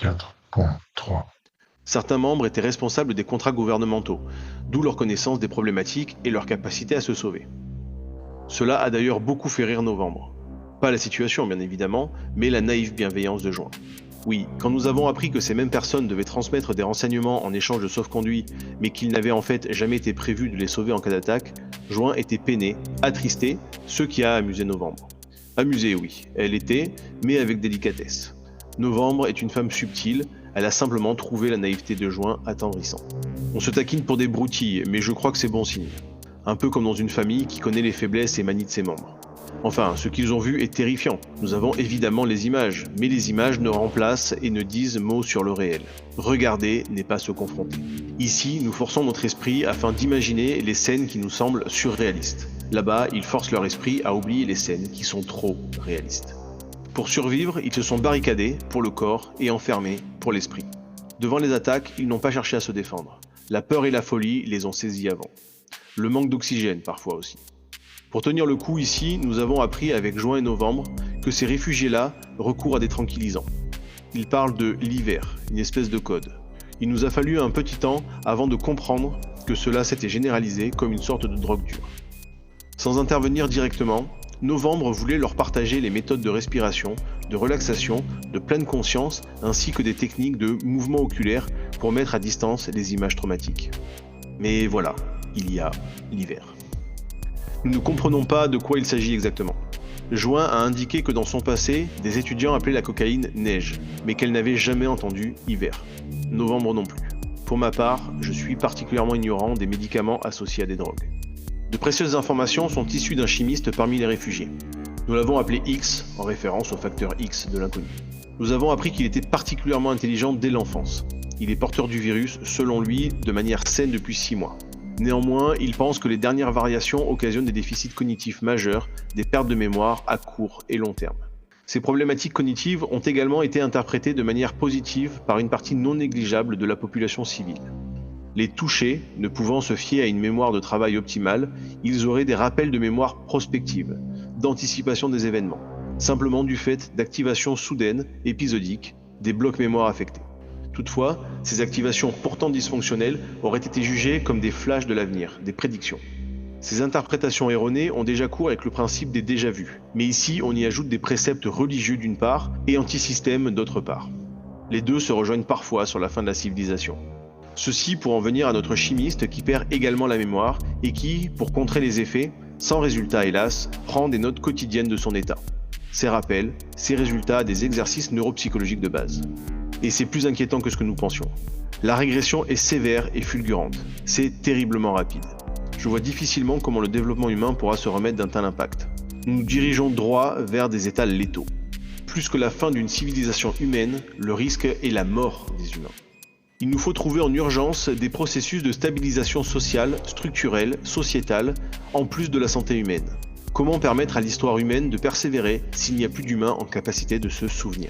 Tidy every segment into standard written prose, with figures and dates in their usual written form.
4.3. Certains membres étaient responsables des contrats gouvernementaux, d'où leur connaissance des problématiques et leur capacité à se sauver. Cela a d'ailleurs beaucoup fait rire Novembre. Pas la situation bien évidemment, mais la naïve bienveillance de Juin. Oui, quand nous avons appris que ces mêmes personnes devaient transmettre des renseignements en échange de sauf-conduit, mais qu'il n'avait en fait jamais été prévu de les sauver en cas d'attaque, Juin était peiné, attristé, ce qui a amusé Novembre. Amusé, oui, elle était, mais avec délicatesse. Novembre est une femme subtile, elle a simplement trouvé la naïveté de Juin attendrissant. On se taquine pour des broutilles, mais je crois que c'est bon signe. Un peu comme dans une famille qui connaît les faiblesses et manies de ses membres. Enfin, ce qu'ils ont vu est terrifiant. Nous avons évidemment les images, mais les images ne remplacent et ne disent mot sur le réel. Regarder n'est pas se confronter. Ici, nous forçons notre esprit afin d'imaginer les scènes qui nous semblent surréalistes. Là-bas, ils forcent leur esprit à oublier les scènes qui sont trop réalistes. Pour survivre, ils se sont barricadés pour le corps et enfermés pour l'esprit. Devant les attaques, ils n'ont pas cherché à se défendre. La peur et la folie les ont saisis avant. Le manque d'oxygène parfois aussi. Pour tenir le coup ici, nous avons appris avec Juin et Novembre que ces réfugiés-là recourent à des tranquillisants. Ils parlent de l'hiver, une espèce de code. Il nous a fallu un petit temps avant de comprendre que cela s'était généralisé comme une sorte de drogue dure. Sans intervenir directement, Novembre voulait leur partager les méthodes de respiration, de relaxation, de pleine conscience, ainsi que des techniques de mouvement oculaire pour mettre à distance les images traumatiques. Mais voilà, il y a l'hiver. Nous ne comprenons pas de quoi il s'agit exactement. Juin a indiqué que dans son passé, des étudiants appelaient la cocaïne neige, mais qu'elle n'avait jamais entendu hiver. Novembre non plus. Pour ma part, je suis particulièrement ignorant des médicaments associés à des drogues. De précieuses informations sont issues d'un chimiste parmi les réfugiés. Nous l'avons appelé X, en référence au facteur X de l'inconnu. Nous avons appris qu'il était particulièrement intelligent dès l'enfance. Il est porteur du virus, selon lui, de manière saine depuis 6 mois. Néanmoins, il pense que les dernières variations occasionnent des déficits cognitifs majeurs, des pertes de mémoire à court et long terme. Ces problématiques cognitives ont également été interprétées de manière positive par une partie non négligeable de la population civile. Les touchés, ne pouvant se fier à une mémoire de travail optimale, ils auraient des rappels de mémoire prospective, d'anticipation des événements, simplement du fait d'activations soudaines, épisodiques, des blocs mémoire affectés. Toutefois, ces activations pourtant dysfonctionnelles auraient été jugées comme des flashs de l'avenir, des prédictions. Ces interprétations erronées ont déjà cours avec le principe des déjà-vus, mais ici on y ajoute des préceptes religieux d'une part et antisystèmes d'autre part. Les deux se rejoignent parfois sur la fin de la civilisation. Ceci pour en venir à notre chimiste qui perd également la mémoire et qui, pour contrer les effets, sans résultat hélas, prend des notes quotidiennes de son état. Ces rappels, ces résultats des exercices neuropsychologiques de base. Et c'est plus inquiétant que ce que nous pensions. La régression est sévère et fulgurante. C'est terriblement rapide. Je vois difficilement comment le développement humain pourra se remettre d'un tel impact. Nous nous dirigeons droit vers des états létaux. Plus que la fin d'une civilisation humaine, le risque est la mort des humains. Il nous faut trouver en urgence des processus de stabilisation sociale, structurelle, sociétale, en plus de la santé humaine. Comment permettre à l'histoire humaine de persévérer s'il n'y a plus d'humains en capacité de se souvenir ?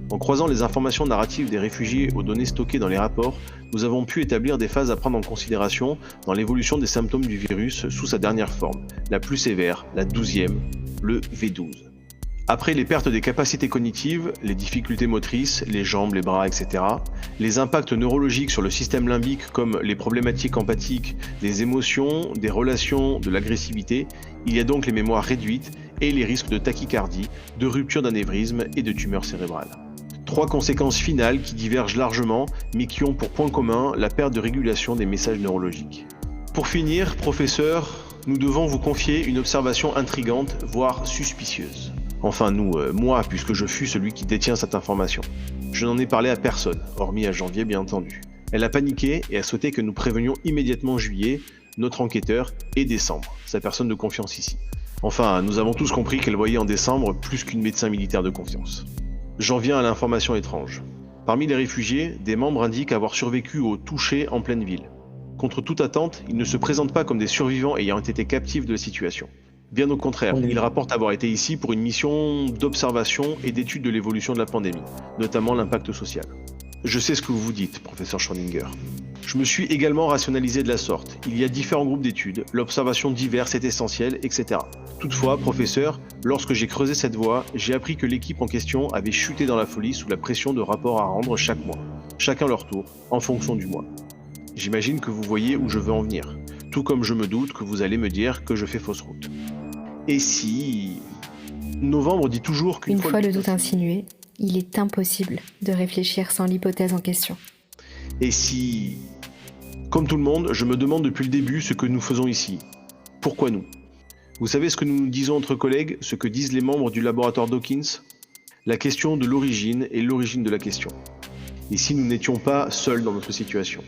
En croisant les informations narratives des réfugiés aux données stockées dans les rapports, nous avons pu établir des phases à prendre en considération dans l'évolution des symptômes du virus sous sa dernière forme, la plus sévère, la 12e, le V12. Après les pertes des capacités cognitives, les difficultés motrices, les jambes, les bras, etc., les impacts neurologiques sur le système limbique comme les problématiques empathiques, des émotions, des relations, de l'agressivité, il y a donc les mémoires réduites et les risques de tachycardie, de rupture d'anévrisme et de tumeurs cérébrales. 3 conséquences finales qui divergent largement, mais qui ont pour point commun la perte de régulation des messages neurologiques. Pour finir, professeur, nous devons vous confier une observation intrigante, voire suspicieuse. Enfin moi, puisque je fus celui qui détient cette information. Je n'en ai parlé à personne, hormis à Janvier bien entendu. Elle a paniqué et a souhaité que nous prévenions immédiatement Juillet, notre enquêteur, et Décembre, sa personne de confiance ici. Enfin, nous avons tous compris qu'elle voyait en Décembre plus qu'une médecin militaire de confiance. J'en viens à l'information étrange. Parmi les réfugiés, des membres indiquent avoir survécu aux touchés en pleine ville. Contre toute attente, ils ne se présentent pas comme des survivants ayant été captifs de la situation. Bien au contraire, ils rapportent avoir été ici pour une mission d'observation et d'étude de l'évolution de la pandémie, notamment l'impact social. Je sais ce que vous vous dites, professeur Schrödinger. Je me suis également rationalisé de la sorte. Il y a différents groupes d'études, l'observation diverse est essentielle, etc. Toutefois, professeur, lorsque j'ai creusé cette voie, j'ai appris que l'équipe en question avait chuté dans la folie sous la pression de rapports à rendre chaque mois, chacun leur tour, en fonction du mois. J'imagine que vous voyez où je veux en venir, tout comme je me doute que vous allez me dire que je fais fausse route. Et si... Novembre dit toujours qu'une Une fois le doute insinué, il est impossible de réfléchir sans l'hypothèse en question. Et si... Comme tout le monde, je me demande depuis le début ce que nous faisons ici. Pourquoi nous? Vous savez ce que nous nous disons entre collègues, ce que disent les membres du laboratoire Dawkins? La question de l'origine et l'origine de la question. Et si nous n'étions pas seuls dans notre situation?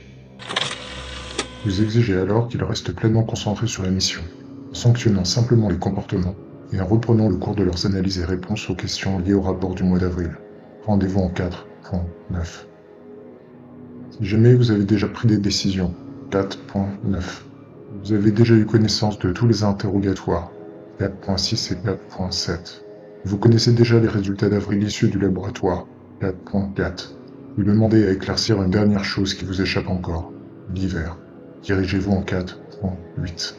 Vous exigez alors qu'ils restent pleinement concentrés sur la mission, en sanctionnant simplement les comportements et en reprenant le cours de leurs analyses et réponses aux questions liées au rapport du mois d'avril. Rendez-vous en 4.9. Si jamais vous avez déjà pris des décisions, 4.9. Vous avez déjà eu connaissance de tous les interrogatoires, 4.6 et 4.7. Vous connaissez déjà les résultats d'avril issus du laboratoire, 4.4. Vous demandez à éclaircir une dernière chose qui vous échappe encore, l'hiver. Dirigez-vous en 4.8.